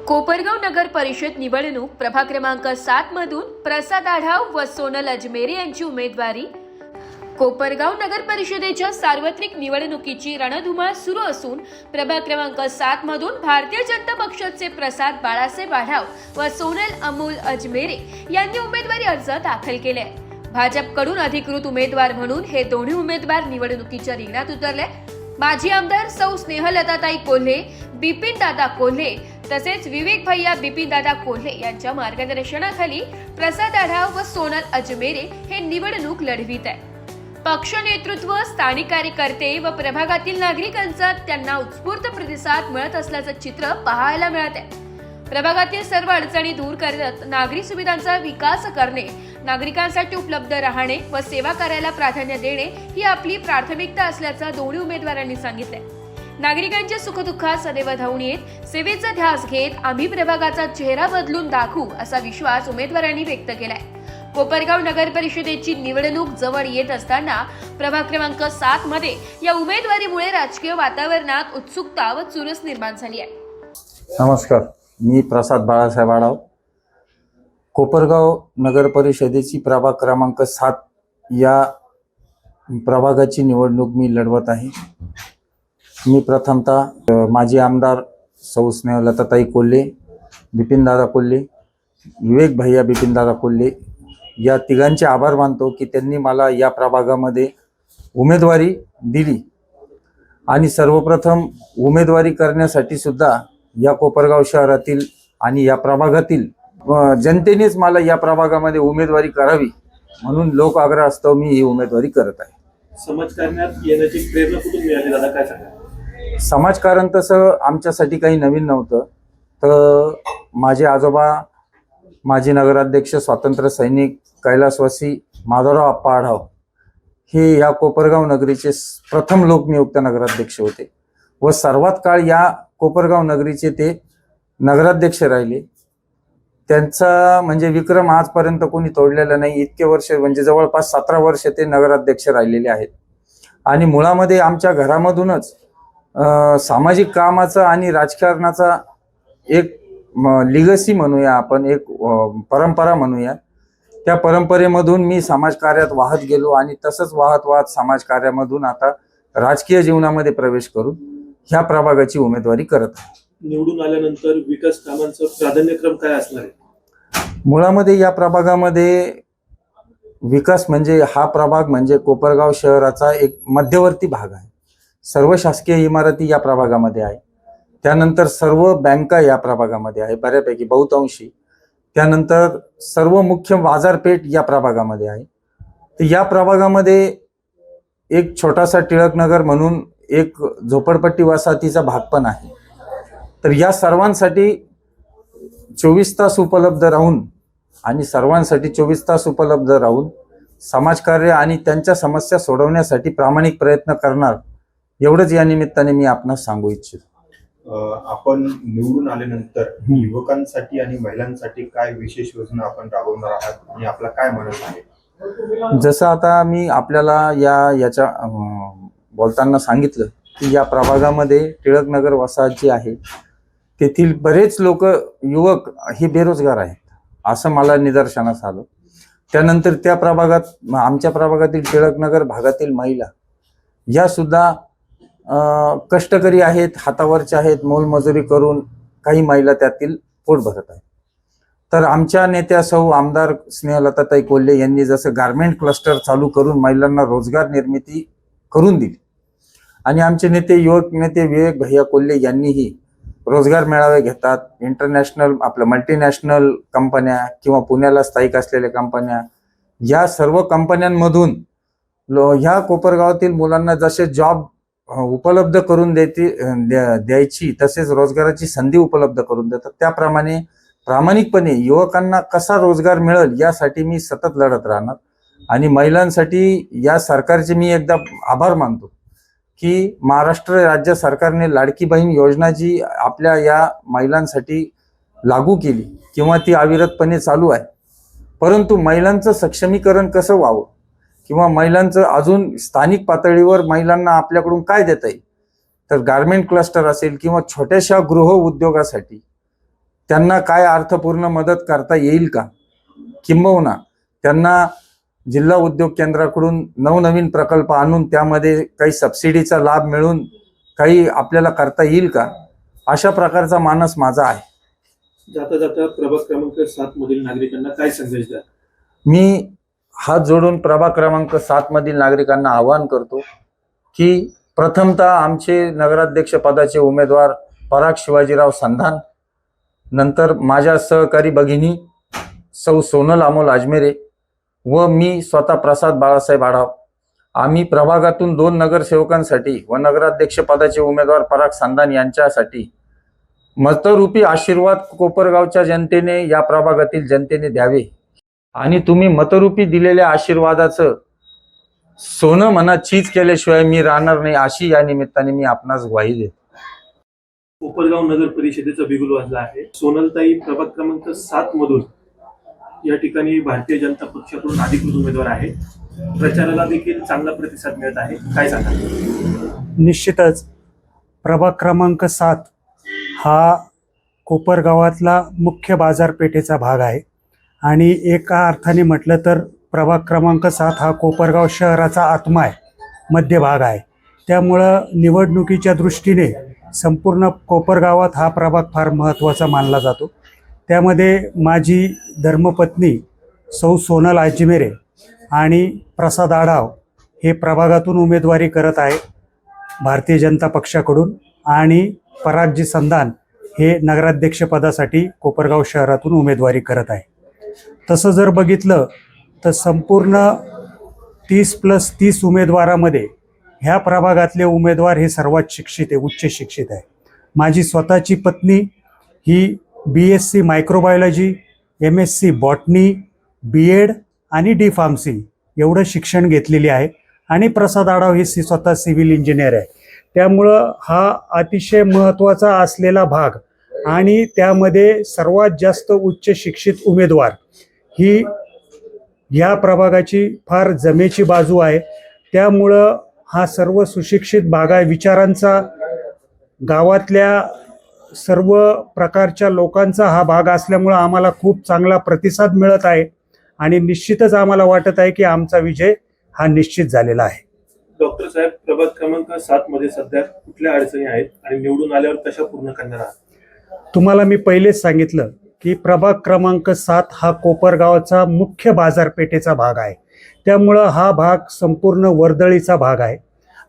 कोपरगाव नगर परिषद निवडणूक प्रभाग क्रमांक 7 मधून प्रसाद आढाव व सोनल अजमेरे यांची उमेदवारी। कोपरगाव नगर परिषदेच्या सार्वत्रिक निवडणुकीची रणधुमाळ सुरू असून प्रभाग क्रमांक 7 मधून भारतीय जनता पक्षाचे प्रसाद बाळासाहेब आढाव व सोनल अमोल अजमेरे यांनी उमेदवारी अर्ज दाखल केले। भाजपकडून अधिकृत उमेदवार म्हणून हे दोन्ही उमेदवार निवडणुकीच्या रिंगणात उतरले। माजी आमदार सौ स्नेहलताताई कोल्हे, बिपिन दादा कोल्हे तसेच विवेक भैया बिपिन दादा कोल्हे यांच्या मार्गदर्शनाखाली प्रसाद आढाव व सोनल अजमेरे हे निवडणूक लढवित आहे। पक्ष नेतृत्व, स्थानिक कार्यकर्ते व प्रभागातील नागरिकांचा त्यांना उत्स्फूर्त प्रतिसाद मिळत असल्याचं चित्र पाहायला मिळत आहे। प्रभागातील सर्व अडचणी दूर करत नागरी सुविधांचा विकास करणे, नागरिकांसाठी उपलब्ध राहणे व सेवा करायला प्राधान्य देणे ही आपली प्राथमिकता असल्याचं दोन्ही उमेदवारांनी सांगितले। नागरिकांच्या सुखदुःखात सदैव धावून येत सेवेचा ध्यास घेत आम्ही प्रभागाचा चेहरा बदलून दाखवू असा विश्वास उमेदवारांनी व्यक्त केलाय। कोपरगाव नगर परिषदेची निवडणूक जवळ येत असताना प्रभाग क्रमांक 7 मध्ये या उमेदवारीमुळे राजकीय वातावरणात उत्सुकता व चुरस निर्माण झाली आहे। नमस्कार, मी प्रसाद बाळासाहेब आढाव। कोपरगाव नगर परिषदेची प्रभाग क्रमांक 7 या प्रभागाची निवडणूक मी लढवत आहे। मी प्रथमतः माजी आमदार सौ स्नेहलताताई कोल्हे, बिपिनदादा कोल्हे, विवेक भैया बिपिनदादा कोल्हे या तिघांचे आभार मानतो की त्यांनी मला या प्रभागामध्ये उमेदवारी दिली। आणि सर्वप्रथम उमेदवारी करण्यासाठी सुद्धा या कोपरगाव शहरातील आणि या प्रभागातील जनतेनेच मला या प्रभागामध्ये उमेदवारी करावी म्हणून लोक आग्रह असतो मी ही उमेदवारी करत आहे। समाजकारणात येण्याची प्रेरणा कुठून मिळाली दादा, काय सांगा? समाजकारण तसं आमच्यासाठी काही नवीन नव्हतं। तर माझे आजोबा माजी नगराध्यक्ष, स्वातंत्र्य सैनिक, कैलासवासी माधवराव आप्पा आढाव हे या कोपरगाव नगरीचे प्रथम लोकनियुक्त नगराध्यक्ष होते व सर्वात काळ या कोपरगाव नगरीचे ते नगराध्यक्ष राहिले। त्यांचा म्हणजे विक्रम आजपर्यंत कोणी तोडलेला नाही। इतके वर्ष म्हणजे जवळपास 17 वर्ष ते नगराध्यक्ष राहिलेले आहेत। आणि मुळामध्ये आमच्या घरामधूनच सामाजिक कामाचा आणि राजकारणाचा एक लिगसी म्हणूया आपण, एक परंपरा म्हणूया, त्या परंपरेमधून मी समाजकार्यात वाहत गेलो आणि तसंच वाहत समाजकार्यामधून आता राजकीय जीवनामध्ये प्रवेश करून ह्या प्रभागाची उमेदवारी करत आहे। निवडून आल्यानंतर विकास कामांचा प्राधान्यक्रम काय असणार आहे? मुळामध्ये या प्रभागामध्ये विकास म्हणजे हा प्रभाग म्हणजे कोपरगाव शहराचा एक मध्यवर्ती भाग आहे। सर्व शासकीय इमारती या प्रभागामध्ये आहे, त्यानंतर सर्व बँका या प्रभागामध्ये आहे बऱ्यापैकी बहुतांशी, त्यानंतर सर्व मुख्य बाजारपेठ या प्रभागामध्ये आहे। तर या प्रभागामध्ये एक छोटासा टिळकनगर म्हणून एक झोपडपट्टी वसाहतीचा भाग पण आहे। तर या सर्वांसाठी 24 तास उपलब्ध राहून आणि सर्वांसाठी 24 तास उपलब्ध राहून समाजकार्य आणि त्यांच्या समस्या सोडवण्यासाठी प्रामाणिक प्रयत्न करणार एवढंच या निमित्ताने मी आपणास सांगू इच्छितो। आपण निवडून आल्यानंतर युवकांसाठी आणि महिलांसाठी काय विशेष योजना आपण राबवणार आहात आणि आपला काय म्हणत आहे? जसं आता मी आपल्याला याच्या बोलताना सांगितलं की या प्रभागामध्ये टिळकनगर वसाहत जी आहे तेथील बरेच लोक युवक हे बेरोजगार आहेत असं मला निदर्शनास आलं। त्यानंतर त्या प्रभागात आमच्या प्रभागातील टिळकनगर भागातील महिला या सुद्धा कष्टकरी आहेत, हातावरच्या आहेत, मोलमजुरी करून काही महिला त्यातील पोट भरत आहेत। तर आमच्या नेत्या सौ आमदार स्नेहलताताई कोल्हे यांनी जसं गारमेंट क्लस्टर चालू करून महिलांना रोजगार निर्मिती करून दिली आणि आमचे नेते युवक नेते विवेक भैया कोल्हे यांनीही रोजगार मेळावे घेतात। इंटरनॅशनल आपलं मल्टीनॅशनल कंपन्या किंवा पुण्याला स्थायिक असलेल्या कंपन्या या सर्व कंपन्यांमधून ह्या कोपरगावातील मुलांना जसे जॉब उपलब्ध करून द्यायची तसेच रोजगाराची संधी उपलब्ध करून देतात, त्याप्रमाणे प्रामाणिकपणे युवकांना कसा रोजगार मिळेल यासाठी मी सतत लढत राहणार। आणि महिलांसाठी या सरकारचे मी एकदा आभार मानतो की महाराष्ट्र राज्य सरकारने लाडकी बहीण योजना जी आपल्या या महिलांसाठी लागू केली किंवा ती अविरतपणे चालू आहे, परंतु महिलांचं सक्षमीकरण कसं व्हावं किंवा महिलांचं अजून स्थानिक पातळीवर महिलांना आपल्याकडून काय देता येईल, तर गारमेंट क्लस्टर असेल किंवा छोट्याशा गृह उद्योगासाठी त्यांना काय अर्थपूर्ण मदत करता येईल का, किंबहुना त्यांना जिल्हा उद्योग केंद्राकडून नवनवीन प्रकल्प आणून त्यामध्ये काही सबसिडीचा लाभ मिळून काही आपल्याला करता येईल का, अशा प्रकारचा मानस माझा आहे. जाता जाता प्रभाग क्रमांक 7 मधील नागरिकांना काय संदेश द्या? मी हात जोडून प्रभाग क्रमांक 7 मधील नागरिकांना आवाहन करतो की प्रथमतः आमचे नगराध्यक्ष पदाचे उमेदवार पराग शिवाजीराव संधान, नंतर माझ्या सहकारी भगिनी सौ सोनल अमोल अजमेरे व मी स्वतः प्रसाद बाळासाहेब आढाव, आम्ही प्रभागातून 2 नगरसेवकांसाठी व नगराध्यक्ष पदाचे उमेदवार पराग संधान यांच्यासाठी मतरूपी आशीर्वाद कोपरगावच्या जनतेने, या प्रभागातील जनतेने द्यावे आणि तुम्ही मतरूपी दिलेल्या आशीर्वादाचं सोनं मनात चीज केल्याशिवाय मी राहणार नाही, अशी या निमित्ताने मी आपणास ग्वाही देतो. कोपरगाव नगर परिषदेचा बिगुल वाजला आहे. सोनलताई प्रभाग क्रमांक 7 मधून या ठिकाणी भारतीय जनता पक्षाकडून अधिकृत उमेदवार आहे. प्रचाराला देखील चांगला प्रतिसाद मिळत आहे. काय सांगाल? निश्चितच प्रभाग क्रमांक 7 हा कोपरगावातला मुख्य बाजारपेठेचा भाग आहे आणि एका अर्थाने म्हटलं तर प्रभाग क्रमांक 7 हा कोपरगाव शहराचा आत्मा आहे, मध्यभाग आहे. त्यामुळं निवडणुकीच्या दृष्टीने संपूर्ण कोपरगावात हा प्रभाग फार महत्त्वाचा मानला जातो. त्यामध्ये माझी धर्मपत्नी सौ सोनल अजमेरे आणि प्रसाद आढाव हे प्रभागातून उमेदवारी करत आहे भारतीय जनता पक्षाकडून, आणि परागजी संधान हे नगराध्यक्षपदासाठी कोपरगाव शहरातून उमेदवारी करत आहे. तसं जर बघितलं तर संपूर्ण 30+30 उमेदवारामध्ये ह्या प्रभागातले उमेदवार हे सर्वात शिक्षित आहे, उच्च शिक्षित आहे. माझी स्वतःची पत्नी ही BSc microbiology, MSc botany, B.Ed आणि D.Pharmacy एवढं शिक्षण घेतलेली आहे आणि प्रसाद आढाव ही स्वतः सिव्हिल इंजिनियर आहे. त्यामुळं हा अतिशय महत्त्वाचा असलेला भाग आणि त्यामध्ये सर्वात जास्त उच्च शिक्षित उमेदवार ही या प्रभागाची फार जमेची बाजू आहे. त्यामुळं हा सर्व सुशिक्षित भाग आहे, विचारांचा, गावातल्या सर्व प्रकारच्या लोकांचा हा भाग असल्यामुळं आम्हाला खूप चांगला प्रतिसाद मिळत आहे आणि निश्चितच आम्हाला वाटत आहे की आमचा विजय हा निश्चित झालेला आहे. डॉक्टर साहेब, प्रभाग क्रमांक 7 मध्ये सध्या कुठल्या अडचणी आहेत आणि निवडून आल्यावर कशा पूर्ण करणार आहात? तुम्हाला मी पहिलेच सांगितलं की प्रभाग क्रमांक 7 हा कोपरगावचा मुख्य बाजारपेठेचा भाग आहे. त्यामुळं हा भाग संपूर्ण वर्दळीचा भाग आहे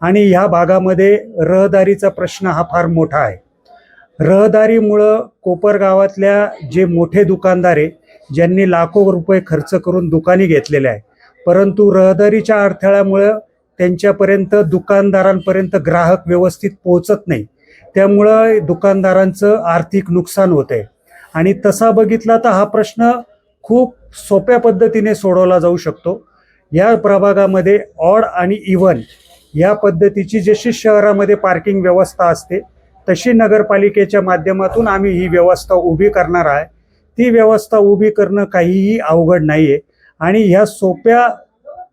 आणि ह्या भागामध्ये रहदारीचा प्रश्न हा फार मोठा आहे. रहदारीमुळं कोपरगावातल्या जे मोठे दुकानदार आहे, ज्यांनी लाखो रुपये खर्च करून दुकाने घेतलेले आहे, परंतु रहदारीच्या अडथळ्यामुळं त्यांच्यापर्यंत, दुकानदारांपर्यंत ग्राहक व्यवस्थित पोहोचत नाही. त्यामुळं दुकानदारांचं आर्थिक नुकसान होत आहे आणि तसा बघितला तर हा प्रश्न खूप सोप्या पद्धतीने सोडवला जाऊ शकतो. या प्रभागामध्ये ऑड आणि इव्हन या पद्धतीची जशी शहरामध्ये पार्किंग व्यवस्था असते तशी नगरपालिकेच्या माध्यमातून आम्ही ही व्यवस्था उभी करणार आहे. ती व्यवस्था उभी करणं काहीही अवघड नाही आहे आणि ह्या सोप्या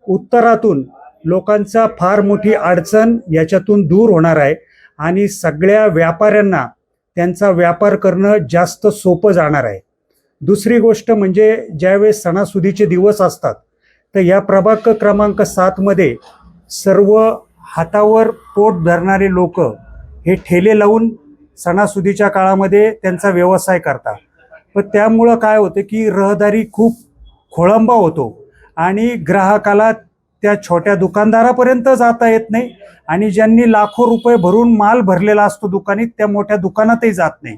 उत्तरातून लोकांचा फार मोठी अडचण याच्यातून दूर होणार आहे आणि सगळ्या व्यापाऱ्यांना त्यांचा व्यापार करणं जास्त सोपं जाणार आहे. दुसरी गोष्ट म्हणजे ज्यावेळेस सणासुदीचे दिवस असतात तर या प्रभाग क्रमांक 7 मध्ये सर्व हातावर पोट धरणारे लोक हे ठेले लावून सणासुदीच्या काळामध्ये त्यांचा व्यवसाय करतात. पण त्यामुळं काय होतं की रहदारी खूप खोळंबा होतो आणि ग्राहकाला त्या छोट्या दुकानदारापर्यंत जाता येत नाही आणि ज्यांनी लाखो रुपये भरून माल भरलेला असतो दुकानीत, त्या मोठ्या दुकानातही जात नाही.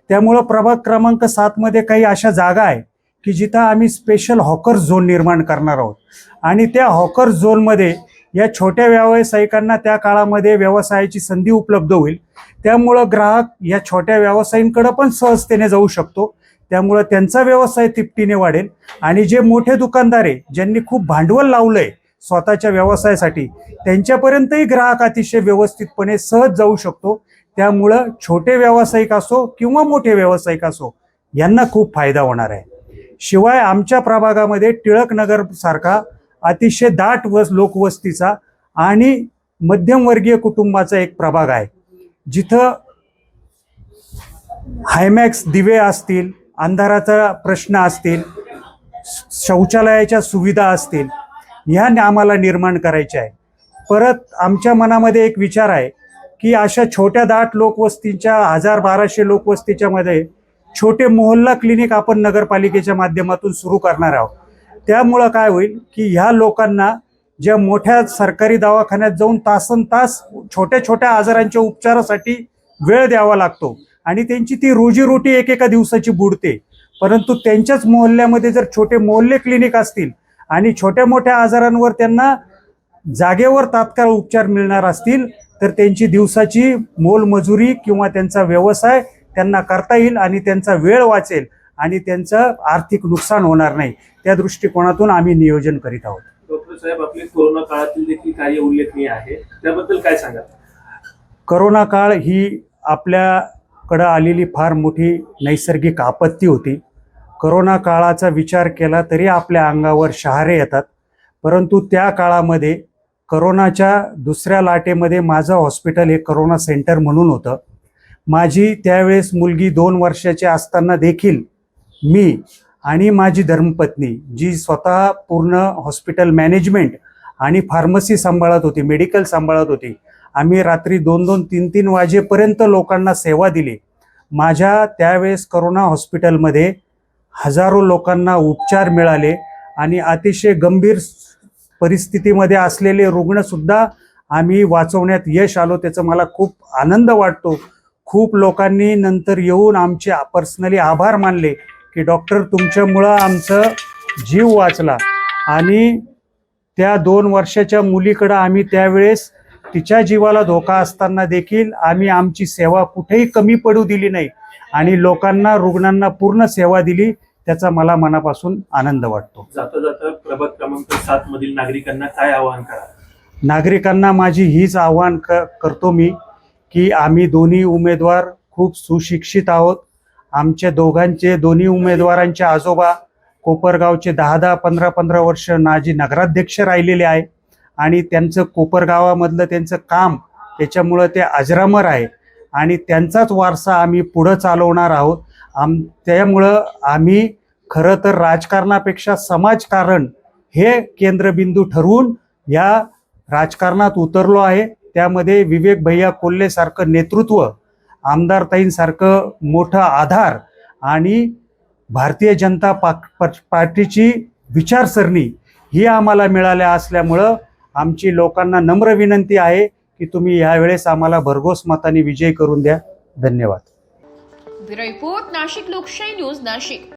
त्यामुळं प्रभाग क्रमांक 7 मध्ये काही अशा जागा आहे की जिथं आम्ही स्पेशल हॉकर झोन निर्माण करणार आहोत आणि त्या हॉकर झोनमध्ये या छोट्या व्यावसायिकांना त्या काळामध्ये व्यवसायाची संधी उपलब्ध होईल. त्यामुळं ग्राहक या छोट्या व्यावसायिकांकडे पण सहजतेने जाऊ शकतो. त्यामुळं त्यांचा व्यवसाय तिपटीने वाढेल आणि जे मोठे दुकानदार आहे, ज्यांनी खूप भांडवल लावलंय स्वतःच्या व्यवसायासाठी, त्यांच्यापर्यंतही ग्राहक अतिशय व्यवस्थितपणे सहज जाऊ शकतो. त्यामुळं छोटे व्यावसायिक असो किंवा मोठे व्यावसायिक असो यांना खूप फायदा होणार आहे. शिवाय आमच्या प्रभागामध्ये टिळकनगर सारखा अतिशय दाट लोकवस्तीचा आणि मध्यमवर्गीय कुटुंबाचा एक प्रभाग आहे, जिथं हायमॅक्स दिवे असतील, अंधाराचा प्रश्न असतील, शौचालयाच्या सुविधा असतील, ह्या आम्हाला निर्माण करायच्या आहे. परत आमच्या मनामध्ये एक विचार आहे की अशा छोट्या दाट लोकवस्तीच्या 1000-1200 लोकवस्तीच्या मध्ये छोटे मोहल्ला क्लिनिक आपण नगरपालिकेच्या माध्यमातून सुरू करणार आहोत. त्यामुळं काय होईल की ह्या लोकांना ज्या मोठ्या सरकारी दवाखान्यात जाऊन तासनतास छोट्या छोट्या आजारांच्या उपचारासाठी वेळ द्यावा लागतो आणि त्यांची ती रोजीरोटी एकेका दिवसाची बुडते. परंतु त्यांच्याच मोहल्ल्यामध्ये जर छोटे मोहल्ले क्लिनिक असतील आणि छोट्या मोठ्या आजारांवर त्यांना जागेवर तात्काळ उपचार मिळणार असतील तर त्यांची दिवसाची मोलमजुरी किंवा त्यांचा व्यवसाय त्यांना करता येईल आणि त्यांचा वेळ वाचेल आणि त्यांचं आर्थिक नुकसान होणार नाही. त्या दृष्टिकोनातून आम्ही नियोजन करीत आहोत. डॉक्टर साहेब, आपले कोरोना काळातील देखील कार्य उल्लेखनीय आहे, त्याबद्दल काय सांगा? करोना काळ ही आपल्याकडं आलेली फार मोठी नैसर्गिक आपत्ती होती. करोना काळाचा विचार केला तरी आपल्या अंगावर शहारे येतात. परंतु त्या काळामध्ये करोनाच्या दुसऱ्या लाटेमध्ये माझं हॉस्पिटल हे करोना सेंटर म्हणून होतं. माझी त्यावेळेस मुलगी 2 वर्षाची असताना देखील मी आणि माझी धर्मपत्नी, जी स्वतः पूर्ण हॉस्पिटल मॅनेजमेंट आणि फार्मसी सांभाळत होती, मेडिकल सांभाळत होती, आम्ही रात्री 2-2, 3-3 वाजेपर्यंत लोकांना सेवा दिली. माझ्या त्यावेळेस करोना हॉस्पिटलमध्ये हजारो लोकांना उपचार मिळाले आणि अतिशय गंभीर परिस्थितीमध्ये असलेले रुग्णसुद्धा आम्ही वाचवण्यात यश आलो. त्याचं मला खूप आनंद वाटतो. खूप लोकांनी नंतर येऊन आमचे पर्सनली आभार मानले की डॉक्टर, तुमच्यामुळं आमचं जीव वाचला. आणि त्या 2 वर्षाच्या मुलीकडं आम्ही त्यावेळेस तिच्या जीवाला धोका असताना देखील आम्ही आमची सेवा कुठेही कमी पडू दिली नाही आणि लोकांना, रुग्णांना पूर्ण सेवा दिली. त्याचा मला मनापासून आनंद वाटतो. जाता जाता प्रभाग क्रमांक 7 मधील नागरिकांना काय आवाहन करा? नागरिकांना माझी हीच आव्हान करतो मी की आम्ही दोन्ही उमेदवार खूप सुशिक्षित आहोत. आमच्या दोन्ही उमेदवारांचे आजोबा कोपरगावचे 10-10, 15-15 वर्ष माजी नगराध्यक्ष राहिलेले आहे आणि त्यांचं कोपरगावामधलं त्यांचं काम त्याच्यामुळं ते अजरामर आहे आणि त्यांचाच वारसा आम्ही पुढं चालवणार आहोत. त्यामुळं आम्ही खरं तर राजकारणापेक्षा समाजकारण हे केंद्रबिंदू ठरवून या राजकारणात उतरलो आहे. त्यामध्ये विवेक भैया कोल्हेसारखं नेतृत्व, आमदारताईंसारखं मोठं आधार आणि भारतीय जनता पार्टीची विचारसरणी ही आम्हाला मिळाल्या असल्यामुळं आमची लोकांना नम्र विनंती आहे की तुम्ही यावेळेस आम्हाला भरघोस मताने विजयी करून द्या. धन्यवाद. ब्युरो रिपोर्ट, नाशिक लोकशाही न्यूज, नाशिक.